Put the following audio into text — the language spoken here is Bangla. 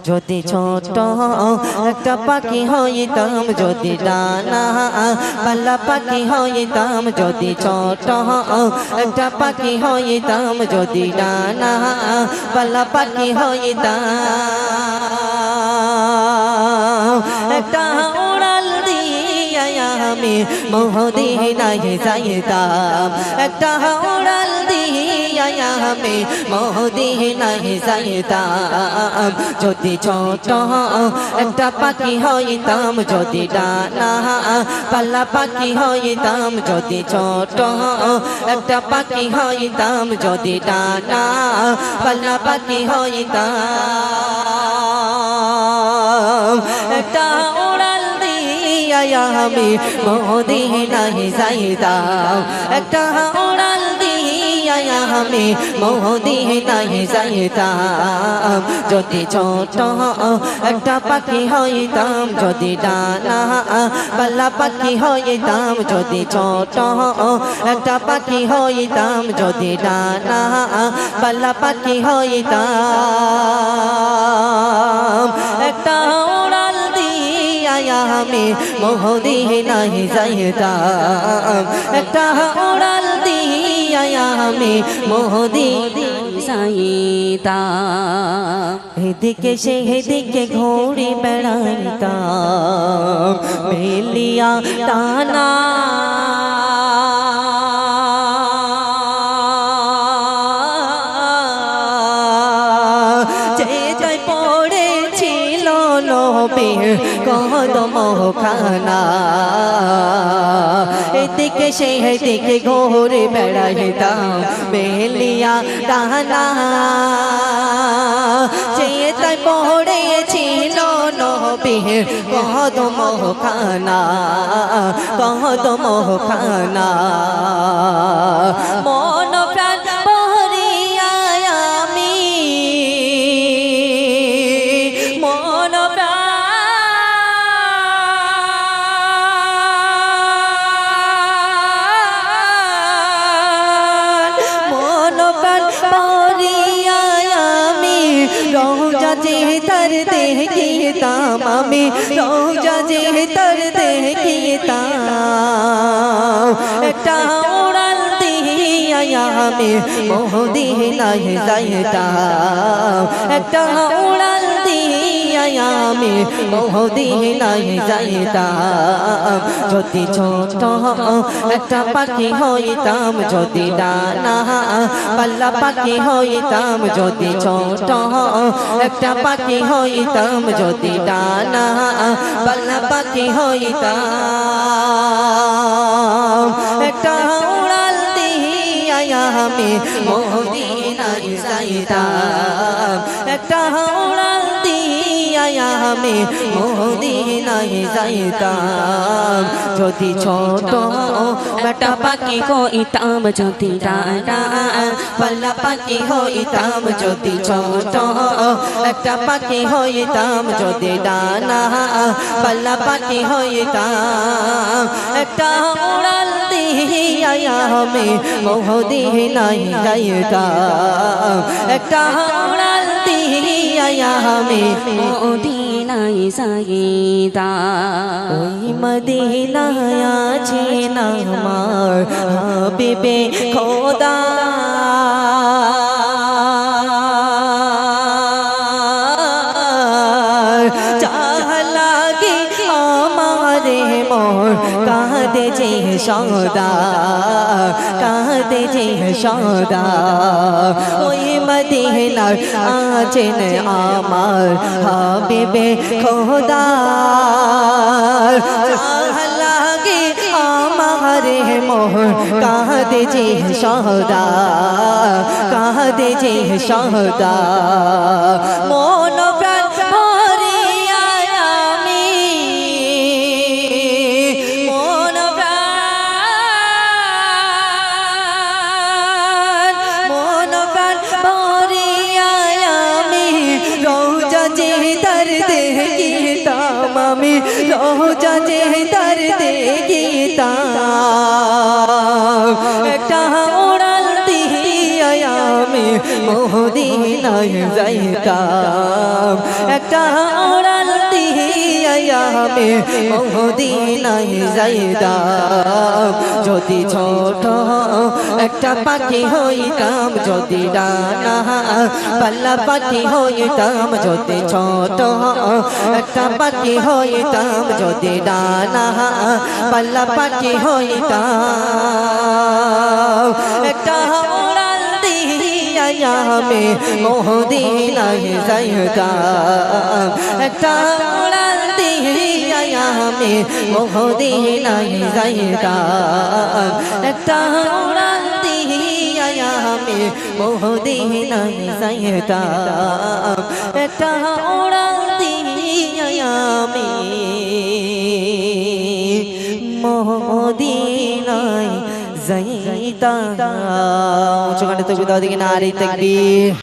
যদি ছোট একটা পাখি হইতাম, যদি ডানা পাল্লা পাখি হইতাম, যদি ছোট একটা পাখি হইতাম, যদি ডানা পাল্লা পাখি হইতাম, একটা উড়াল দিয়া আমি মদিনায় যাইতাম, একটা উড়াল দিয়া আমি মদিনায় যাইতাম। যদি ছোট একটা পাখি হইতাম, যদি ডানা পাল্লা পাখি হইতাম, যদি ছোট একটা পাখি হইতাম, যদি ডানা পাল্লা পাখি হইতাম, একটা উড়াল দিয়া আমি মদিনায় যাইতাম, একটা উড়াল দিয়া আমি মদিনায় যাইতাম। যদি ছোট একটা পাখি হইতাম, যদি ডানা পাল্লা পাখি হইতাম, যদি ছোট একটা পাখি হইতাম, যদি ডানা পাল্লা পাখি হইতাম, একটা উড়াল দিয়া আমি মদিনায় যাইতাম, একটা উড়াল দিয়া আমি মদিনায় যাইতাম। এদিকে সেদিকে ঘুরে বেড়াইতাম, মেলিয়া টানা যেটাই পড়েছিল নবীর কদম খানা। এদিকে সেদিকে ঘুরে বেড়াইতাম, মেলিয়া টানা যেটাই পড়েছিল নবীর কদম খানা, কদম খানা। মন প্রাণ ভরিয়া আমি, মন রোজা যে তার দেখিতাম, আমি রোজা যে তার দেখিতাম, একটা উড়াল দিয়া আমি মদিনায় যাইতাম, একটা উড়াল দিয়া আমি মদিনায় যাইতাম। যদি ছোট একটা পাখি হইতাম, যদি ডানা পাল্লা পাখি হইতাম, যদি ছোট একটা পাখি হইতাম, যদি ডানা পাল্লা পাখি হইতাম, একটা উড়াল দিয়া আমি মদিনায় যাইতাম, একটা উড়াল দিয়া আমি মদিনায় যাইতাম। যদি ছোট একটা পাখি হইতাম, যদি ডানা পাল্লা পাখি হইতাম, যদি ছোট একটা পাখি হইতাম, যদি ডানা পাল্লা পাখি হইতাম, একটা উড়াল দিয়া আমি মদিনায় যাইতাম, একটা উড়াল দিয়া আমি মদিনায় যাইতাম। ওই মদিনায় আছেন আমার হাবিবে খোদা, কাঁদে যে সদা, কাঁদে যে সদা। ওই মদিনার আছেন আমার হাবিবে খোদা, লাগে আমার মোর কাঁদে যে সদা, কাঁদে যে সদা। মন প্রাণ ভরিয়া আমি, মন প্রাণ ভরিয়া আমি রোজা যে তার দেখিতাম, আমি রোজা যে তার দেখিতাম, একটা উড়াল দিয়া আমি মদিনায় যাইতাম একটা উড়াল দিয়া আমি মদিনায় যাইতাম যদি ছোট একটা পাখি হইতাম যদি ডানা পাল্লা পাখি হইতাম যদি ছোট একটা পাখি হইতাম যদি ডানা পাল্লা পাখি হইতাম একটা উড়াল দিয়া আমি মদিনায় যাইতাম একটা উড়াল দিয়া আমি মদিনায় যাইতাম একটা উড়াল দিয়া আমি মদিনায় যাইতাম একটা উড়াল দিয়া আমি মদিনায় যাইতাম। উচ্চকণ্ঠে তাকবীর দাও, দিকে নারে তাকবীর।